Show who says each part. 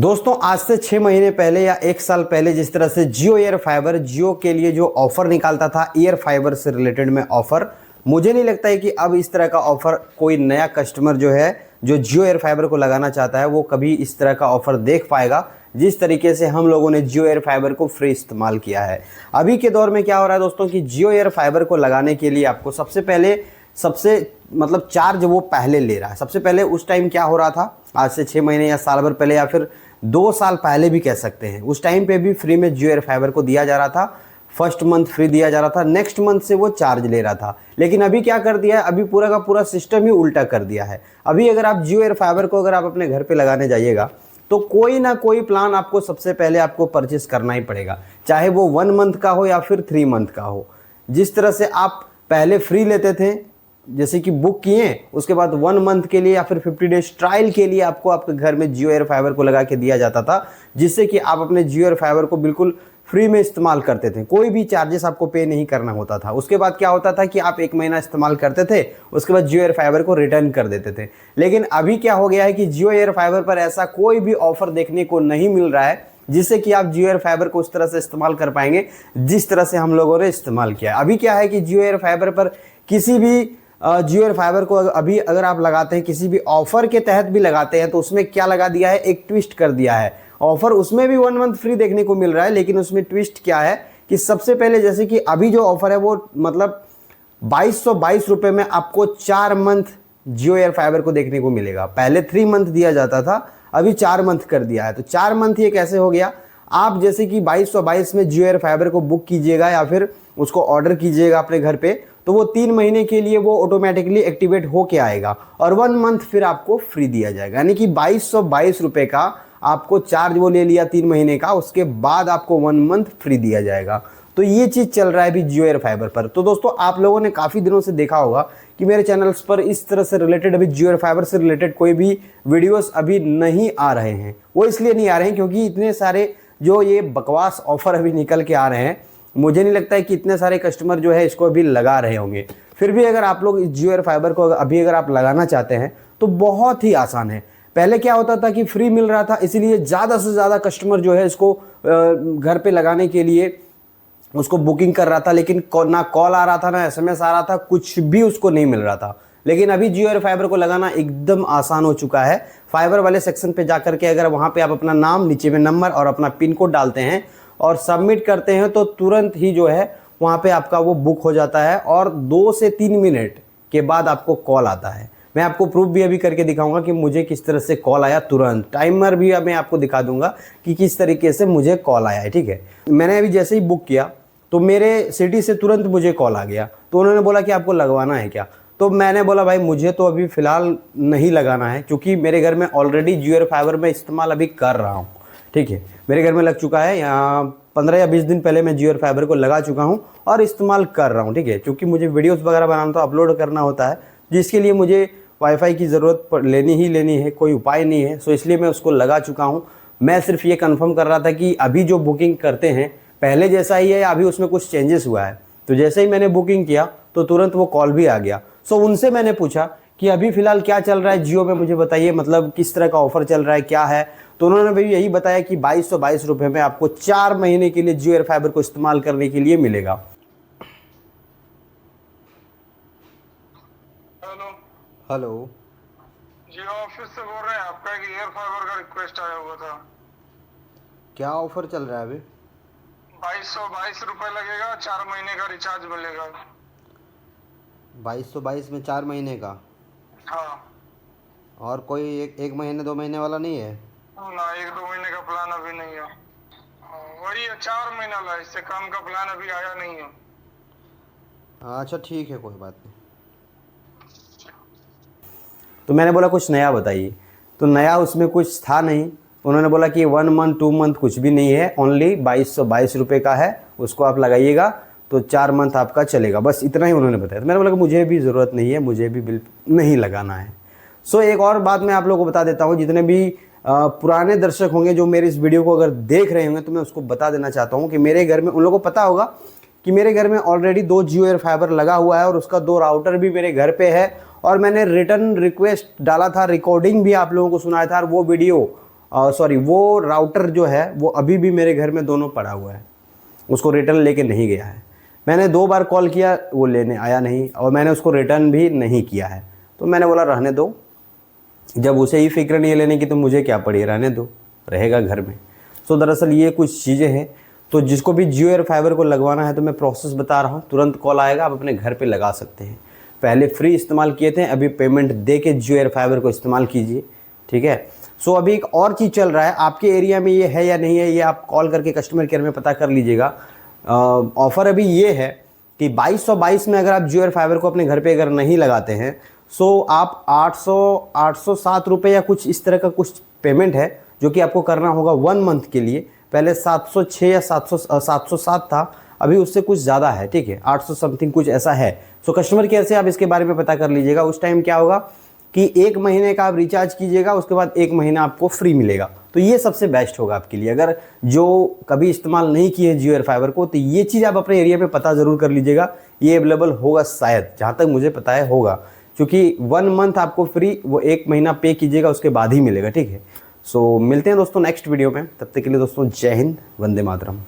Speaker 1: दोस्तों आज से 6 महीने पहले या 1 साल पहले जिस तरह से जियो एयर फाइबर जियो के लिए जो ऑफर निकालता था एयर फाइबर से रिलेटेड में ऑफर, मुझे नहीं लगता है कि अब इस तरह का ऑफर कोई नया कस्टमर जो है जो जियो एयर फाइबर को लगाना चाहता है वो कभी इस तरह का ऑफर देख पाएगा जिस तरीके से हम लोगों ने जियो एयर फाइबर को फ्री इस्तेमाल किया है। अभी के दौर में क्या हो रहा है दोस्तों कि जियो एयर फाइबर को लगाने के लिए आपको सबसे चार्ज वो पहले ले रहा है। सबसे पहले उस टाइम क्या हो रहा था, आज से 6 महीने या साल भर पहले या फिर 2 साल पहले भी कह सकते हैं, उस टाइम पे भी फ्री में जियो एयर फाइबर को दिया जा रहा था। फर्स्ट मंथ फ्री दिया जा रहा था, नेक्स्ट मंथ से वो चार्ज ले रहा था। लेकिन अभी क्या कर दिया है, अभी पूरा का पूरा सिस्टम ही उल्टा कर दिया है। अभी अगर आप जियो एयर फाइबर को अगर आप अपने घर पे लगाने जाइएगा तो कोई ना कोई प्लान आपको सबसे पहले आपको परचेस करना ही पड़ेगा, चाहे वो 1 मंथ का हो या फिर 3 मंथ का हो। जिस तरह से आप पहले फ्री लेते थे, जैसे कि बुक किए उसके बाद 1 मंथ के लिए या फिर 50 डेज ट्रायल के लिए आपको आपके घर में जियो एयर फाइबर को लगा के दिया जाता था, जिससे कि आप अपने जियो एयर फाइबर को बिल्कुल फ्री में इस्तेमाल करते थे, कोई भी चार्जेस आपको पे नहीं करना होता था। उसके बाद क्या होता था कि आप 1 महीना इस्तेमाल करते थे, उसके बाद जियो एयर फाइबर को रिटर्न कर देते थे। लेकिन अभी क्या हो गया है कि जियो एयर फाइबर पर ऐसा कोई भी ऑफर देखने को नहीं मिल रहा है जिससे कि आप जियो एयर फाइबर को उस तरह से इस्तेमाल कर पाएंगे जिस तरह से हम लोगों ने इस्तेमाल किया। अभी क्या है कि जियो एयर फाइबर पर किसी भी जियो एयर फाइबर को अभी अगर आप लगाते हैं, किसी भी ऑफर के तहत भी लगाते हैं, तो उसमें क्या लगा दिया है, एक ट्विस्ट कर दिया है। ऑफर उसमें भी 1 मंथ फ्री देखने को मिल रहा है, लेकिन उसमें ट्विस्ट क्या है कि सबसे पहले जैसे कि अभी जो ऑफर है वो 2222 रुपये में आपको 4 मंथ जियो एयर फाइबर को देखने को मिलेगा। पहले 3 मंथ दिया जाता था, अभी 4 मंथ कर दिया है। तो 4 मंथ ये कैसे हो गया, आप जैसे कि 2222 में जियो एयर फाइबर को बुक कीजिएगा या फिर उसको ऑर्डर कीजिएगा अपने घर पे, तो वो 3 महीने के लिए वो ऑटोमेटिकली एक्टिवेट होके आएगा और 1 मंथ फिर आपको फ्री दिया जाएगा। यानी कि 2222 रुपये का आपको चार्ज वो ले लिया 3 महीने का, उसके बाद आपको 1 मंथ फ्री दिया जाएगा। तो ये चीज़ चल रहा है अभी जियो एयर फाइबर पर। तो दोस्तों आप लोगों ने काफ़ी दिनों से देखा होगा कि मेरे चैनल्स पर इस तरह से रिलेटेड अभी जियो एयर फाइबर से रिलेटेड कोई भी वीडियोस अभी नहीं आ रहे हैं। वो इसलिए नहीं आ रहे हैं क्योंकि इतने सारे जो ये बकवास ऑफर अभी निकल के आ रहे हैं, मुझे नहीं लगता है कि इतने सारे कस्टमर जो है इसको अभी लगा रहे होंगे। फिर भी अगर आप लोग जियो एयर फाइबर को अभी अगर आप लगाना चाहते हैं तो बहुत ही आसान है। पहले क्या होता था कि फ्री मिल रहा था, इसीलिए ज़्यादा से ज़्यादा कस्टमर जो है इसको घर पे लगाने के लिए उसको बुकिंग कर रहा था, लेकिन ना कॉल आ रहा था, ना SMS आ रहा था, कुछ भी उसको नहीं मिल रहा था। लेकिन अभी जियो एयर फाइबर को लगाना एकदम आसान हो चुका है। फाइबर वाले सेक्शन पे जाकर के अगर वहाँ पे आप अपना नाम, नीचे में नंबर और अपना पिन कोड डालते हैं और सबमिट करते हैं तो तुरंत ही जो है वहाँ पे आपका वो बुक हो जाता है और 2 से 3 मिनट के बाद आपको कॉल आता है। मैं आपको प्रूफ भी अभी करके दिखाऊंगा कि मुझे किस तरह से कॉल आया, तुरंत टाइमर भी मैं आपको दिखा दूंगा कि किस तरीके से मुझे कॉल आया है। ठीक है, मैंने अभी जैसे ही बुक किया तो मेरे सिटी से तुरंत मुझे कॉल आ गया। तो उन्होंने बोला कि आपको लगवाना है क्या, तो मैंने बोला भाई मुझे तो अभी फ़िलहाल नहीं लगाना है, क्योंकि मेरे घर में ऑलरेडी जियो एयर फाइबर में इस्तेमाल अभी कर रहा हूँ। ठीक है, मेरे घर में लग चुका है, यहाँ 15 या 20 दिन पहले मैं जियो एयर फाइबर को लगा चुका हूँ और इस्तेमाल कर रहा हूँ। ठीक है, क्योंकि मुझे वीडियोस वगैरह बनाना तो अपलोड करना होता है, जिसके लिए मुझे वाईफाई की ज़रूरत लेनी ही लेनी है, कोई उपाय नहीं है। सो इसलिए मैं उसको लगा चुका हूँ। मैं सिर्फ ये कंफर्म कर रहा था कि अभी जो बुकिंग करते हैं पहले जैसा ही है या अभी उसमें कुछ चेंजेस हुआ है। तो जैसे ही मैंने बुकिंग किया तो तुरंत वो कॉल भी आ गया। सो उनसे मैंने पूछा कि अभी फ़िलहाल क्या चल रहा है जियो में, मुझे बताइए, मतलब किस तरह का ऑफ़र चल रहा है, क्या है। तो उन्होंने भी यही बताया कि 2222 रुपये में आपको 4 महीने के लिए जियो एयर फाइबर को इस्तेमाल करने के लिए मिलेगा। हेलो
Speaker 2: जियो ऑफिस से बोल रहे हैं, आपका एक एयर फाइबर का रिक्वेस्ट आया हुआ था।
Speaker 1: क्या ऑफर चल रहा है अभी?
Speaker 2: 2222 रुपये लगेगा, 4 महीने का रिचार्ज मिलेगा।
Speaker 1: 2222 में 4 महीने का?
Speaker 2: हाँ।
Speaker 1: और कोई एक महीने 2 महीने वाला नहीं है
Speaker 2: ना, 1-2 महीने का प्लान अभी नहीं है। वही है 4 महीना वाला, इससे कम का प्लान अभी आया नहीं है।
Speaker 1: अच्छा ठीक है, कोई बात नहीं। तो मैंने बोला कुछ नया बताइए, तो नया उसमें कुछ था नहीं। उन्होंने बोला कि 1 मंथ 2 मंथ कुछ भी नहीं है, ओनली 2222 रुपये का है, उसको आप लगाइएगा तो 4 मंथ आपका चलेगा, बस इतना ही उन्होंने बताया। तो मैंने बोला कि मुझे भी ज़रूरत नहीं है, मुझे भी बिल नहीं लगाना है। सो एक और बात मैं आप लोगों को बता देता हूँ, जितने भी पुराने दर्शक होंगे जो मेरे इस वीडियो को अगर देख रहे होंगे तो मैं उसको बता देना चाहता हूँ कि मेरे घर में, उन लोगों को पता होगा कि मेरे घर में ऑलरेडी 2 जियो एयर फाइबर लगा हुआ है और उसका 2 राउटर भी मेरे घर पे है। और मैंने रिटर्न रिक्वेस्ट डाला था, रिकॉर्डिंग भी आप लोगों को सुनाया था और वो वीडियो सॉरी वो राउटर जो है वो अभी भी मेरे घर में दोनों पड़ा हुआ है, उसको रिटर्न लेके नहीं गया है। मैंने 2 बार कॉल किया, वो लेने आया नहीं, और मैंने उसको रिटर्न भी नहीं किया है। तो मैंने बोला रहने दो, जब उसे ही फिक्र नहीं है लेने की तो मुझे क्या पड़ी, रहने दो, रहेगा घर में। सो दरअसल ये कुछ चीज़ें हैं। तो जिसको भी जियो एयर फाइबर को लगवाना है तो मैं प्रोसेस बता रहा हूँ, तुरंत कॉल आएगा, आप अपने घर पे लगा सकते हैं। पहले फ्री इस्तेमाल किए थे, अभी पेमेंट दे के जियो एयर फाइबर को इस्तेमाल कीजिए, ठीक है। सो अभी एक और चीज़ चल रहा है, आपके एरिया में ये है या नहीं है, ये आप कॉल करके कस्टमर केयर में पता कर लीजिएगा। ऑफ़र अभी ये है कि 2222 में अगर आप जियो एयर फाइबर को अपने घर पे अगर नहीं लगाते हैं, सो आप 807 रुपये या कुछ इस तरह का कुछ पेमेंट है जो कि आपको करना होगा 1 मंथ के लिए। पहले 706 या 707 था, अभी उससे कुछ ज़्यादा है, ठीक है, 800 समथिंग कुछ ऐसा है। सो कस्टमर केयर से आप इसके बारे में पता कर लीजिएगा। उस टाइम क्या होगा कि 1 महीने का आप रिचार्ज कीजिएगा, उसके बाद 1 महीना आपको फ्री मिलेगा। तो ये सबसे बेस्ट होगा आपके लिए। अगर जो कभी इस्तेमाल नहीं किए है जियो एयर फाइबर को, तो ये चीज़ आप अपने एरिया पे पता ज़रूर कर लीजिएगा। ये अवेलेबल होगा शायद, जहाँ तक मुझे पता है होगा, क्योंकि 1 मंथ आपको फ्री, वो 1 महीना पे कीजिएगा उसके बाद ही मिलेगा, ठीक है। सो मिलते हैं दोस्तों नेक्स्ट वीडियो में, तब तक के लिए दोस्तों जय हिंद, वंदे मातरम।